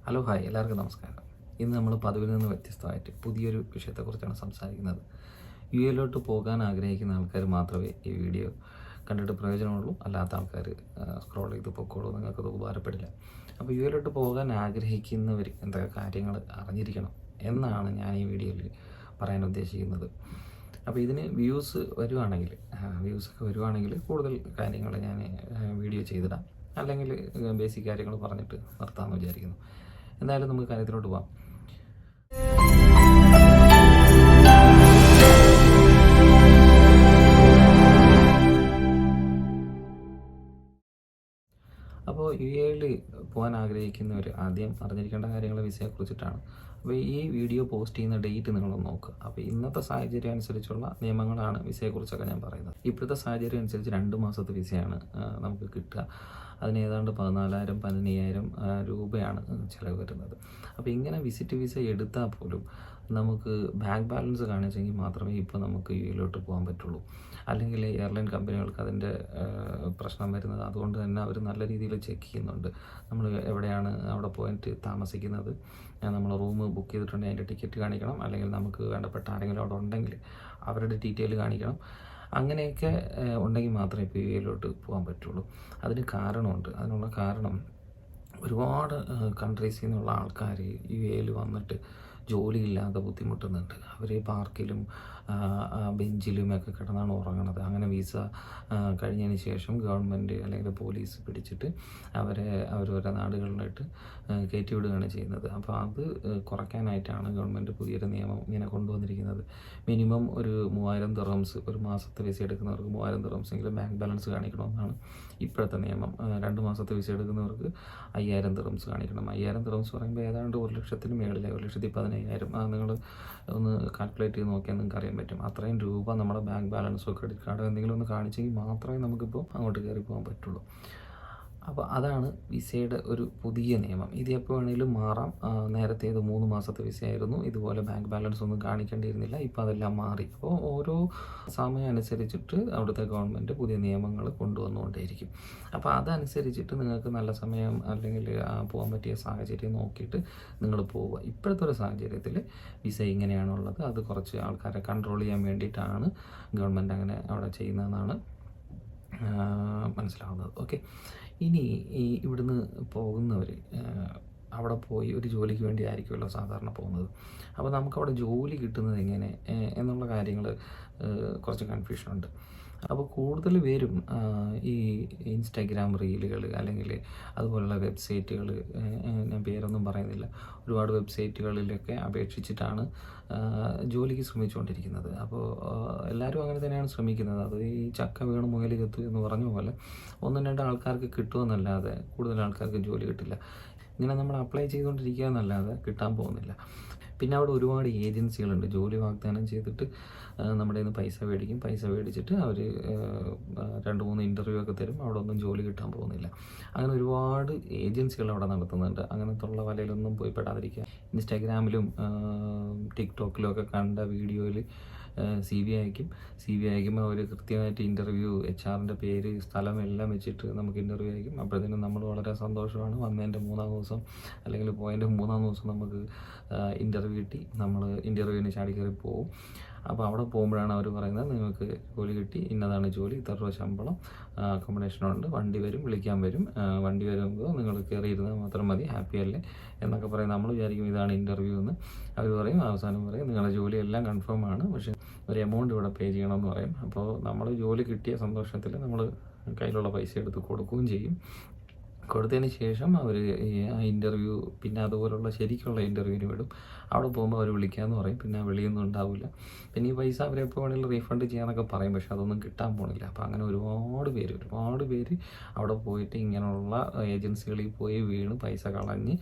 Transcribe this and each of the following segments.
Hello hi എല്ലാവർക്കും നമസ്കാരം. ഇന്ന് നമ്മൾ പതിവിൽ നിന്ന് വ്യത്യസ്തമായിട്ട് പുതിയൊരു വിഷയത്തെക്കുറിച്ചാണ് സംസാരിക്കുന്നത്. യു എയിലോട്ട് പോകാൻ ആഗ്രഹിക്കുന്ന ആൾക്കാർ മാത്രമേ ഈ വീഡിയോ കണ്ടിട്ട് പ്രയോജനമുള്ളൂ. അല്ലാത്ത ആൾക്കാർ സ്ക്രോൾ ചെയ്ത് പൊക്കോളൂ, നിങ്ങൾക്കത് ഉപകാരപ്പെടില്ല. അപ്പോൾ യു എയിലോട്ട് പോകാൻ ആഗ്രഹിക്കുന്നവർ എന്തൊക്കെ കാര്യങ്ങൾ അറിഞ്ഞിരിക്കണം എന്നാണ് ഞാൻ ഈ വീഡിയോയിൽ പറയാൻ ഉദ്ദേശിക്കുന്നത്. അപ്പോൾ ഇതിന് വ്യൂസൊക്കെ വരുവാണെങ്കിൽ കൂടുതൽ കാര്യങ്ങൾ ഞാൻ വീഡിയോ ചെയ്തിടാം, അല്ലെങ്കിൽ ബേസിക് കാര്യങ്ങൾ പറഞ്ഞിട്ട് നിർത്താമെന്ന് വിചാരിക്കുന്നു. എന്തായാലും നമുക്ക് കാര്യത്തിലോട്ട് പോകാം. അപ്പോൾ യു എയിൽ പോകാൻ ആഗ്രഹിക്കുന്നവർ ആദ്യം അറിഞ്ഞിരിക്കേണ്ട കാര്യങ്ങൾ വിസയെക്കുറിച്ചിട്ടാണ്. അപ്പോൾ ഈ വീഡിയോ പോസ്റ്റ് ചെയ്യുന്ന ഡേറ്റ് നിങ്ങളൊന്ന് നോക്കുക. അപ്പോൾ ഇന്നത്തെ സാഹചര്യം അനുസരിച്ചുള്ള നിയമങ്ങളാണ് വിസയെക്കുറിച്ചൊക്കെ ഞാൻ പറയുന്നത്. ഇപ്പോഴത്തെ സാഹചര്യം അനുസരിച്ച് 2 മാസത്തെ വിസയാണ് നമുക്ക് കിട്ടുക. അതിന് ഏതാണ്ട് 14,000-15,000 രൂപയാണ് ചിലവ് വരുന്നത്. അപ്പോൾ ഇങ്ങനെ വിസിറ്റ് വിസ എടുത്താൽ പോലും നമുക്ക് ബാങ്ക് ബാലൻസ് കാണിച്ചെങ്കിൽ മാത്രമേ ഇപ്പോൾ നമുക്ക് യു എയിലോട്ട് പോകാൻ പറ്റുള്ളൂ. അല്ലെങ്കിൽ എയർലൈൻ കമ്പനികൾക്ക് അതിൻ്റെ പ്രശ്നം വരുന്നത് അതുകൊണ്ട് തന്നെ അവർ നല്ല രീതിയിൽ ചെക്ക് ചെയ്യുന്നുണ്ട്. നമ്മൾ എവിടെയാണ് അവിടെ പോയിട്ട് താമസിക്കുന്നത്, നമ്മൾ റൂം ബുക്ക് ചെയ്തിട്ടുണ്ടെങ്കിൽ അതിൻ്റെ ടിക്കറ്റ് കാണിക്കണം, അല്ലെങ്കിൽ നമുക്ക് വേണ്ടപ്പെട്ട ആരെങ്കിലും അവിടെ ഉണ്ടെങ്കിൽ അവരുടെ ഡീറ്റെയിൽ കാണിക്കണം. അങ്ങനെയൊക്കെ ഉണ്ടെങ്കിൽ മാത്രമേ ഇപ്പോൾ യു എയിലോട്ട് പോകാൻ പറ്റുള്ളൂ. അതിന് കാരണമുണ്ട്. അതിനുള്ള കാരണം ഒരുപാട് കൺട്രീസിൽ നിന്നുള്ള ആൾക്കാർ യു എയിൽ വന്നിട്ട് ജോലിയില്ലാതെ ബുദ്ധിമുട്ടുന്നുണ്ട്. അവർ പാർക്കിലും ബെഞ്ചിലുമൊക്കെ കിടന്നാണ് ഉറങ്ങണത്. അങ്ങനെ വിസ കഴിഞ്ഞതിന് ശേഷം ഗവൺമെൻറ് അല്ലെങ്കിൽ പോലീസ് പിടിച്ചിട്ട് അവരവരുടെ നാടുകളിലായിട്ട് കയറ്റി വിടുകയാണ് ചെയ്യുന്നത്. അപ്പോൾ അത് കുറയ്ക്കാനായിട്ടാണ് ഗവൺമെൻറ് പുതിയൊരു നിയമം ഇങ്ങനെ കൊണ്ടുവന്നിരിക്കുന്നത്. മിനിമം ഒരു 3,000 ദിർഹംസ്, ഒരു മാസത്തെ വിസ എടുക്കുന്നവർക്ക് 3,000 ദിർഹംസെങ്കിലും ബാങ്ക് ബാലൻസ് കാണിക്കണമെന്നാണ് ഇപ്പോഴത്തെ നിയമം. 2 മാസത്തെ വിസ എടുക്കുന്നവർക്ക് 5,000 ദിർഹംസ് കാണിക്കണം. 5,000 ദിർഹംസ് പറയുമ്പോൾ ഏതാണ്ട് 1,00,000 മേളിലായി, 1,15,000. നിങ്ങൾ ഒന്ന് കാൽക്കുലേറ്റ് ചെയ്ത് നോക്കിയാൽ നിങ്ങൾക്ക് അറിയാൻ പറ്റും. അത്രയും രൂപ നമ്മുടെ ബാങ്ക് ബാലൻസോ ക്രെഡിറ്റ് കാർഡോ എന്തെങ്കിലും ഒന്ന് കാണിച്ചെങ്കിൽ മാത്രമേ നമുക്കിപ്പോൾ അങ്ങോട്ട് കയറി പോകാൻ പറ്റുള്ളൂ. അപ്പോൾ അതാണ് വിസയുടെ ഒരു പുതിയ നിയമം. ഇത് എപ്പോൾ വേണമെങ്കിലും മാറാം. നേരത്തെ ഇത് 3 മാസത്തെ വിസയായിരുന്നു. ഇതുപോലെ ബാങ്ക് ബാലൻസ് ഒന്നും കാണിക്കേണ്ടിയിരുന്നില്ല. ഇപ്പോൾ അതെല്ലാം മാറി. അപ്പോൾ ഓരോ സമയം അനുസരിച്ചിട്ട് അവിടുത്തെ ഗവൺമെൻറ് പുതിയ നിയമങ്ങൾ കൊണ്ടുവന്നുകൊണ്ടേയിരിക്കും. അപ്പോൾ അതനുസരിച്ചിട്ട് നിങ്ങൾക്ക് നല്ല സമയം അല്ലെങ്കിൽ പോകാൻ പറ്റിയ സാഹചര്യം നോക്കിയിട്ട് നിങ്ങൾ പോവുക. ഇപ്പോഴത്തെ ഒരു സാഹചര്യത്തിൽ വിസ ഇങ്ങനെയാണുള്ളത്. അത് കുറച്ച് ആൾക്കാരെ കൺട്രോൾ ചെയ്യാൻ വേണ്ടിയിട്ടാണ് ഗവൺമെൻറ് അങ്ങനെ അവിടെ ചെയ്യുന്നതെന്നാണ് മനസ്സിലാവുന്നത്. ഓക്കെ, ഇനി ഇവിടുന്ന് പോകുന്നവർ അവിടെ പോയി ഒരു ജോലിക്ക് വേണ്ടി ആയിരിക്കുമല്ലോ സാധാരണ പോകുന്നത്. അപ്പോൾ നമുക്കവിടെ ജോലി കിട്ടുന്നത് എങ്ങനെ എന്നുള്ള കാര്യങ്ങൾ കുറച്ച് കൺഫ്യൂഷനുണ്ട്. അപ്പോൾ കൂടുതൽ പേരും ഈ ഇൻസ്റ്റാഗ്രാം റീലുകൾ അല്ലെങ്കിൽ അതുപോലുള്ള വെബ്സൈറ്റുകൾ, ഞാൻ പേരൊന്നും പറയുന്നില്ല, ഒരുപാട് വെബ്സൈറ്റുകളിലൊക്കെ അപേക്ഷിച്ചിട്ടാണ് ജോലിക്ക് ശ്രമിച്ചുകൊണ്ടിരിക്കുന്നത്. അപ്പോൾ എല്ലാവരും അങ്ങനെ തന്നെയാണ് ശ്രമിക്കുന്നത്. അത് ഈ ചക്ക വീണ് മുയൽ ചത്തു എന്ന് പറഞ്ഞ പോലെ 1-2 ആൾക്കാർക്ക് കിട്ടുമെന്നല്ലാതെ കൂടുതൽ ആൾക്കാർക്ക് ജോലി കിട്ടില്ല. ഇങ്ങനെ നമ്മൾ അപ്ലൈ ചെയ്തുകൊണ്ടിരിക്കുക എന്നല്ലാതെ കിട്ടാൻ പോകുന്നില്ല. പിന്നെ അവിടെ ഒരുപാട് ഏജൻസികളുണ്ട്. ജോലി വാഗ്ദാനം ചെയ്തിട്ട് നമ്മുടെ കയ്യിൽ നിന്ന് പൈസ മേടിച്ചിട്ട് അവർ 2-3 ഇൻ്റർവ്യൂ ഒക്കെ തരും. അവിടെ ഒന്നും ജോലി കിട്ടാൻ പോകുന്നില്ല. അങ്ങനെ ഒരുപാട് ഏജൻസികൾ അവിടെ നടത്തുന്നുണ്ട്. അങ്ങനത്തുള്ള വലയിലൊന്നും പോയി പെടാതിരിക്കുക. ഇൻസ്റ്റാഗ്രാമിലും ടിക്ടോക്കിലും ഒക്കെ കണ്ട വീഡിയോയിൽ സി വി അയക്കുമ്പോൾ അവർ കൃത്യമായിട്ട് ഇൻ്റർവ്യൂ, HR-ൻ്റെ പേര്, സ്ഥലം എല്ലാം വെച്ചിട്ട് നമുക്ക് ഇൻ്റർവ്യൂ അയക്കും. അപ്പോഴത്തേനും നമ്മൾ വളരെ സന്തോഷമാണ്. വന്നതിൻ്റെ 3-ാം ദിവസം അല്ലെങ്കിൽ പോയതിൻ്റെ 3-ാം ദിവസം നമുക്ക് ഇൻ്റർവ്യൂ കിട്ടി. നമ്മൾ ഇൻ്റർവ്യൂവിന് ചാടിക്കയറി പോകും. അപ്പോൾ അവിടെ പോകുമ്പോഴാണ് അവർ പറയുന്നത്, നിങ്ങൾക്ക് ജോലി കിട്ടി, ഇന്നതാണ് ജോലി, ഇത്ര രൂപ ശമ്പളം, അക്കോമഡേഷനുണ്ട്, വണ്ടി വരും, വിളിക്കാൻ വരും, വണ്ടി വരുമ്പോൾ നിങ്ങൾ കയറിയിരുന്നാൽ മാത്രം മതി, ഹാപ്പി അല്ലേ എന്നൊക്കെ പറയും. നമ്മൾ വിചാരിക്കും ഇതാണ് ഇൻ്റർവ്യൂ എന്ന്. അവർ പറയും, അവസാനം പറയും നിങ്ങളുടെ ജോലിയെല്ലാം കൺഫേം ആണ്, പക്ഷേ ഒരു എമൗണ്ട് ഇവിടെ പേ ചെയ്യണമെന്ന് പറയും. അപ്പോൾ നമ്മൾ ജോലി കിട്ടിയ സന്തോഷത്തിൽ നമ്മൾ കയ്യിലുള്ള പൈസ എടുത്ത് കൊടുക്കുകയും ചെയ്യും. കൊടുത്തതിന് ശേഷം അവർ ആ ഇൻ്റർവ്യൂ, പിന്നെ അതുപോലുള്ള ശരിക്കുള്ള ഇൻ്റർവ്യൂവിന് വിടും. അവിടെ പോകുമ്പോൾ അവർ വിളിക്കാമെന്ന് പറയും. പിന്നെ വിളിയൊന്നും ഉണ്ടാവില്ല. പിന്നെ ഈ പൈസ അവരെപ്പോൾ വേണമെങ്കിലും റീഫണ്ട് ചെയ്യാമെന്നൊക്കെ പറയും. പക്ഷെ അതൊന്നും കിട്ടാൻ പോണില്ല. അപ്പോൾ അങ്ങനെ ഒരുപാട് പേര് അവിടെ പോയിട്ട് ഇങ്ങനെയുള്ള ഏജൻസികളിൽ പോയി വീണ് പൈസ കളഞ്ഞ്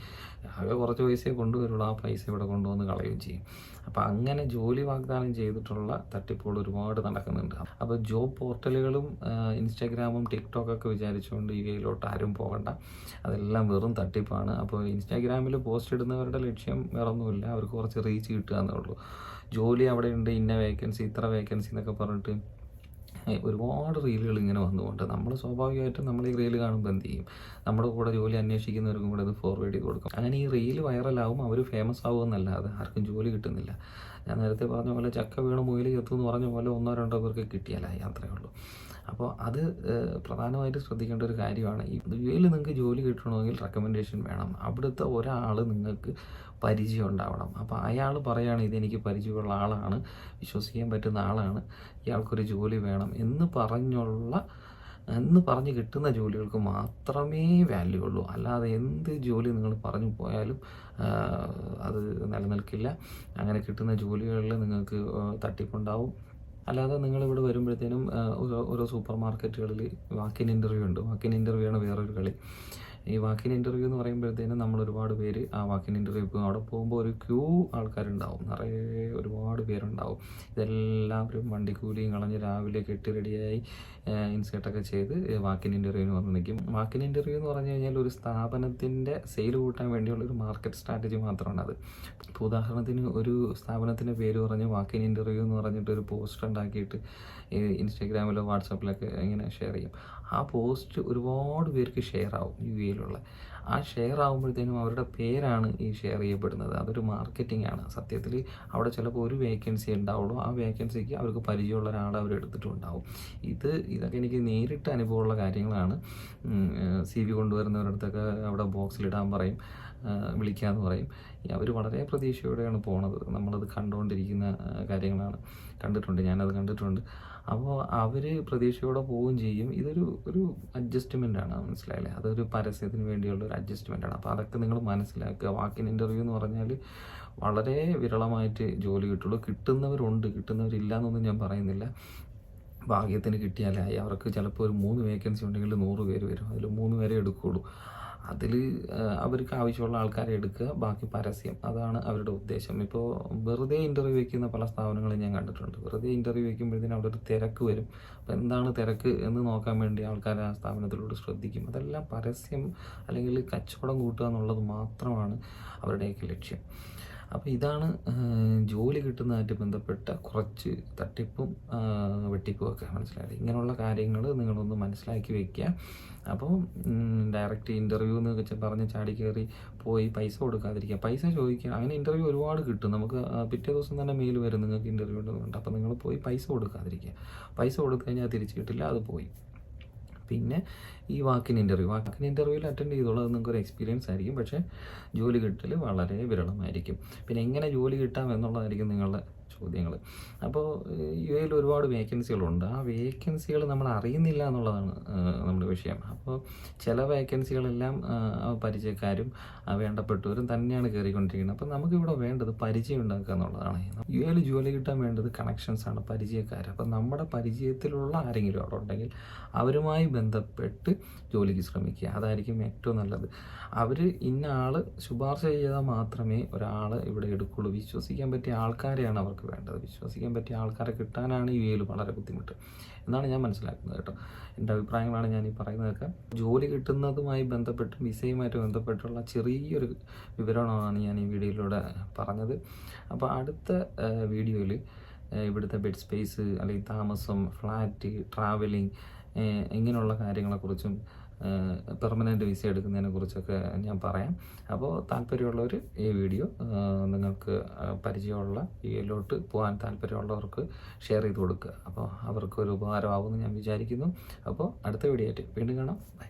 ആകെ കുറച്ച് പൈസയെ കൊണ്ടുവരുള്ളൂ. ആ പൈസ ഇവിടെ കൊണ്ടുവന്ന് കളയുകയും ചെയ്യും. അപ്പോൾ അങ്ങനെ ജോലി വാഗ്ദാനം ചെയ്തിട്ടുള്ള തട്ടിപ്പുകൾ ഒരുപാട് നടക്കുന്നുണ്ട്. അപ്പോൾ ജോബ് പോർട്ടലുകളും ഇൻസ്റ്റാഗ്രാമും ടിക്ടോക്കൊക്കെ വിചാരിച്ചുകൊണ്ട് ഈ കയ്യിലോട്ട് ആരും പോകണ്ട. അതെല്ലാം വെറും തട്ടിപ്പാണ്. അപ്പോൾ ഇൻസ്റ്റാഗ്രാമിൽ പോസ്റ്റ് ഇടുന്നവരുടെ ലക്ഷ്യം വേറൊന്നുമില്ല, അവർക്ക് കുറച്ച് റീച്ച് കിട്ടുക എന്നേ ഉള്ളൂ. ജോലി അവിടെ ഉണ്ട്, ഇന്ന വേക്കൻസി, ഇത്ര വേക്കൻസി എന്നൊക്കെ പറഞ്ഞിട്ട് ഒരുപാട് റീലുകൾ ഇങ്ങനെ വന്നുകൊണ്ട് നമ്മൾ സ്വാഭാവികമായിട്ടും നമ്മൾ ഈ റീല് കാണുമ്പോൾ എന്ത് ചെയ്യും, നമ്മുടെ കൂടെ ജോലി അന്വേഷിക്കുന്നവർക്കും കൂടെ ഇത് ഫോർവേഡ് ചെയ്ത് കൊടുക്കും. അങ്ങനെ ഈ റീല് വൈറലാവും, അവർ ഫേമസ് ആവുമെന്നല്ലാതെ ആർക്കും ജോലി കിട്ടുന്നില്ല. ഞാൻ നേരത്തെ പറഞ്ഞ പോലെ ചക്ക വീണ് മുയൽ ചത്തു എന്ന് പറഞ്ഞ പോലെ 1-2 പേർക്ക് കിട്ടിയാലായി, അത്രയേ ഉള്ളൂ. അപ്പോൾ അത് പ്രധാനമായിട്ട് ശ്രദ്ധിക്കേണ്ട ഒരു കാര്യമാണ്. ഈ യു.എയിൽ നിങ്ങൾക്ക് ജോലി കിട്ടണമെങ്കിൽ റെക്കമെൻഡേഷൻ വേണം. അവിടുത്തെ ഒരാൾ നിങ്ങൾക്ക് പരിചയം ഉണ്ടാവണം. അപ്പോൾ അയാൾ പറയുകയാണ് ഇതെനിക്ക് പരിചയമുള്ള ആളാണ്, വിശ്വസിക്കാൻ പറ്റുന്ന ആളാണ്, ഇയാൾക്കൊരു ജോലി വേണം എന്ന് പറഞ്ഞ് കിട്ടുന്ന ജോലികൾക്ക് മാത്രമേ വാല്യൂ ഉള്ളൂ. അല്ലാതെ എന്ത് ജോലി നിങ്ങൾ പറഞ്ഞു പോയാലും അത് നിലനിൽക്കില്ല. അങ്ങനെ കിട്ടുന്ന ജോലികളിൽ നിങ്ങൾക്ക് തട്ടിപ്പുണ്ടാവും. അല്ലാതെ നിങ്ങളിവിടെ വരുമ്പോഴത്തേനും ഓരോ സൂപ്പർ മാർക്കറ്റുകളിൽ വാക്കിൻ ഇൻ്റർവ്യൂ ഉണ്ട്. വാക്കിൻ ഇൻ്റർവ്യൂ ആണ് വേറൊരു കളി. ഈ വാക്കിൻ ഇൻ്റർവ്യൂ എന്ന് പറയുമ്പോഴത്തേനും നമ്മൾ ഒരുപാട് പേര് ആ വാക്കിൻ ഇൻ്റർവ്യൂ ഇപ്പോൾ അവിടെ പോകുമ്പോൾ ഒരു ക്യൂ ആൾക്കാരുണ്ടാവും, നിറയെ ഒരുപാട് പേരുണ്ടാവും. ഇതെല്ലാവരും വണ്ടിക്കൂലിയും കളഞ്ഞ് രാവിലെ കെട്ടി റെഡിയായി ഇൻസേർട്ടൊക്കെ ചെയ്ത് വാക്കിൻ ഇൻ്റർവ്യൂവിന് വന്ന് നിൽക്കും. വാക്കിൻ ഇൻ്റർവ്യൂ എന്ന് പറഞ്ഞു കഴിഞ്ഞാൽ ഒരു സ്ഥാപനത്തിൻ്റെ സെയിൽ കൂട്ടാൻ വേണ്ടിയുള്ള ഒരു മാർക്കറ്റ് സ്ട്രാറ്റജി മാത്രമാണ് അത്. ഇപ്പോൾ ഉദാഹരണത്തിന് ഒരു സ്ഥാപനത്തിൻ്റെ പേര് പറഞ്ഞ് വാക്കിൻ ഇൻ്റർവ്യൂ എന്ന് പറഞ്ഞിട്ട് ഒരു പോസ്റ്റർ ഉണ്ടാക്കിയിട്ട് ഇൻസ്റ്റാഗ്രാമിലോ വാട്സാപ്പിലൊക്കെ ഇങ്ങനെ ഷെയർ ചെയ്യും. ആ പോസ്റ്റ് ഒരുപാട് പേർക്ക് ഷെയർ ആവും യു.എയിലുള്ള. ആ ഷെയർ ആകുമ്പോഴത്തേനും അവരുടെ പേരാണ് ഈ ഷെയർ ചെയ്യപ്പെടുന്നത്. അതൊരു മാർക്കറ്റിംഗ് ആണ്. സത്യത്തിൽ അവിടെ ചിലപ്പോൾ ഒരു വേക്കൻസി ഉണ്ടാവുള്ളൂ. ആ വേക്കൻസിക്ക് അവർക്ക് പരിചയമുള്ള ഒരാളെ അവർ എടുത്തിട്ടുണ്ടാവും. ഇതൊക്കെ എനിക്ക് നേരിട്ട് അനുഭവമുള്ള കാര്യങ്ങളാണ്. CV കൊണ്ടുവരുന്നവരടുത്തൊക്കെ അവിടെ ബോക്സിലിടാൻ പറയും, വിളിക്കാമെന്ന് പറയും. അവർ വളരെ പ്രതീക്ഷയോടെയാണ് പോണത്. നമ്മളത് കണ്ടുകൊണ്ടിരിക്കുന്ന കാര്യങ്ങളാണ്. ഞാനത് കണ്ടിട്ടുണ്ട്. അപ്പോൾ അവർ പ്രതീക്ഷയോടെ പോവുകയും ചെയ്യും. ഒരു അഡ്ജസ്റ്റ്മെൻ്റാണ്, മനസ്സിലായില്ലേ? അതൊരു പരസ്യത്തിന് വേണ്ടിയുള്ള ഒരു അഡ്ജസ്റ്റ്മെൻ്റാണ്. അപ്പോൾ അതൊക്കെ നിങ്ങൾ മനസ്സിലാക്കുക. വാക്കിൻ ഇൻ്റർവ്യൂ എന്ന് പറഞ്ഞാൽ വളരെ വിരളമായിട്ട് ജോലി കിട്ടുള്ളൂ. കിട്ടുന്നവരുണ്ട്, കിട്ടുന്നവരില്ല എന്നൊന്നും ഞാൻ പറയുന്നില്ല. ഭാഗ്യത്തിന് കിട്ടിയാലായി. അവർക്ക് ചിലപ്പോൾ ഒരു 3 വേക്കൻസി ഉണ്ടെങ്കിൽ 100 പേര് വരും, അതിൽ 3 പേരെ എടുക്കുകയുള്ളൂ. അതിൽ അവർക്ക് ആവശ്യമുള്ള ആൾക്കാരെ എടുക്കുക, ബാക്കി പരസ്യം, അതാണ് അവരുടെ ഉദ്ദേശം. ഇപ്പോൾ വെറുതെ ഇൻ്റർവ്യൂ വയ്ക്കുന്ന പല സ്ഥാപനങ്ങളും ഞാൻ കണ്ടിട്ടുണ്ട്. വെറുതെ ഇൻ്റർവ്യൂ വയ്ക്കുമ്പോഴത്തേനും അവിടെ ഒരു തിരക്ക് വരും. അപ്പോൾ എന്താണ് തിരക്ക് എന്ന് നോക്കാൻ വേണ്ടി ആൾക്കാർ ആ സ്ഥാപനത്തിലൂടെ ശ്രദ്ധിക്കും. അതെല്ലാം പരസ്യം അല്ലെങ്കിൽ കച്ചവടം കൂട്ടുക എന്നുള്ളത് മാത്രമാണ് അവരുടെയൊക്കെ ലക്ഷ്യം. അപ്പോൾ ഇതാണ് ജോലി കിട്ടുന്നതായിട്ട് ബന്ധപ്പെട്ട കുറച്ച് തട്ടിപ്പും വെട്ടിപ്പും ഒക്കെ, മനസ്സിലായില്ലേ? ഇങ്ങനെയുള്ള കാര്യങ്ങൾ നിങ്ങളൊന്ന് മനസ്സിലാക്കി വയ്ക്കുക. അപ്പോൾ ഡയറക്റ്റ് ഇൻ്റർവ്യൂ എന്ന് പറഞ്ഞ് ചാടി കയറി പോയി പൈസ കൊടുക്കാതിരിക്കുക, പൈസ ചോദിക്കുക. അങ്ങനെ ഇൻ്റർവ്യൂ ഒരുപാട് കിട്ടും. നമുക്ക് പിറ്റേ ദിവസം തന്നെ മെയിൽ വരും നിങ്ങൾക്ക് ഇൻ്റർവ്യൂ ഉണ്ടെന്നുണ്ട്. അപ്പോൾ നിങ്ങൾ പോയി പൈസ കൊടുക്കാതിരിക്കുക. പൈസ കൊടുത്തു കഴിഞ്ഞാൽ തിരിച്ചു കിട്ടില്ല, അത് പോയി. പിന്നെ ഈ വാക്കിൻ ഇൻ്റർവ്യൂവിൽ അറ്റൻഡ് ചെയ്തോളൂ, അത് നിങ്ങൾക്കൊരു എക്സ്പീരിയൻസ് ആയിരിക്കും. പക്ഷേ ജോലി കിട്ടൽ വളരെ വിരളമായിരിക്കും. പിന്നെ എങ്ങനെ ജോലി കിട്ടാം എന്നുള്ളതായിരിക്കും നിങ്ങളുടെ ചോദ്യങ്ങൾ. അപ്പോൾ യു.എയിൽ ഒരുപാട് വേക്കൻസികളുണ്ട്. ആ വേക്കൻസികൾ നമ്മൾ അറിയുന്നില്ല എന്നുള്ളതാണ് നമ്മുടെ വിഷയം. അപ്പോൾ ചില വേക്കൻസികളെല്ലാം പരിചയക്കാരും വേണ്ടപ്പെട്ടവരും തന്നെയാണ് കയറിക്കൊണ്ടിരിക്കുന്നത്. അപ്പോൾ നമുക്കിവിടെ വേണ്ടത് പരിചയം ഉണ്ടാക്കുക എന്നുള്ളതാണ്. യു.എയിൽ ജോലി കിട്ടാൻ വേണ്ടത് കണക്ഷൻസാണ്, പരിചയക്കാർ. അപ്പോൾ നമ്മുടെ പരിചയത്തിലുള്ള ആരെങ്കിലും അവിടെ ഉണ്ടെങ്കിൽ അവരുമായി ബന്ധപ്പെട്ട് ജോലിക്ക് ശ്രമിക്കുക. അതായിരിക്കും ഏറ്റവും നല്ലത്. അവർ ഇന്ന ആൾ ശുപാർശ ചെയ്താൽ മാത്രമേ ഒരാൾ ഇവിടെ എടുക്കുള്ളൂ. വിശ്വസിക്കാൻ പറ്റിയ ആൾക്കാരെയാണ് അവർക്ക് വേണ്ടത്. വിശ്വസിക്കാൻ പറ്റിയ ആൾക്കാരെ കിട്ടാനാണ് യു.എയിൽ വളരെ ബുദ്ധിമുട്ട് എന്നാണ് ഞാൻ മനസ്സിലാക്കുന്നത് കേട്ടോ. എൻ്റെ അഭിപ്രായങ്ങളാണ് ഞാൻ ഈ പറയുന്നതൊക്കെ. ജോലി കിട്ടുന്നതുമായി ബന്ധപ്പെട്ടും വിസയുമായിട്ട് ബന്ധപ്പെട്ടുള്ള ചെറിയൊരു വിവരണമാണ് ഞാൻ ഈ വീഡിയോയിലൂടെ പറഞ്ഞത്. അപ്പോൾ അടുത്ത വീഡിയോയിൽ ഇവിടുത്തെ ബെഡ് സ്പേസ് അല്ലെങ്കിൽ താമസം, ഫ്ലാറ്റ്, ട്രാവലിംഗ്, ഇങ്ങനെയുള്ള കാര്യങ്ങളെക്കുറിച്ചും പെർമനൻറ്റ് വിസ എടുക്കുന്നതിനെ കുറിച്ചൊക്കെ ഞാൻ പറയാം. അപ്പോൾ താല്പര്യമുള്ളവർ ഈ വീഡിയോ നിങ്ങൾക്ക് പരിചയമുള്ള യു.എയിലോട്ട് പോകാൻ താല്പര്യമുള്ളവർക്ക് ഷെയർ ചെയ്ത് കൊടുക്കുക. അപ്പോൾ അവർക്കൊരു ഉപകാരമാകുമെന്ന് ഞാൻ വിചാരിക്കുന്നു. അപ്പോൾ അടുത്ത വീഡിയോ ആയിട്ട് വീണ്ടും കാണാം. ബൈ.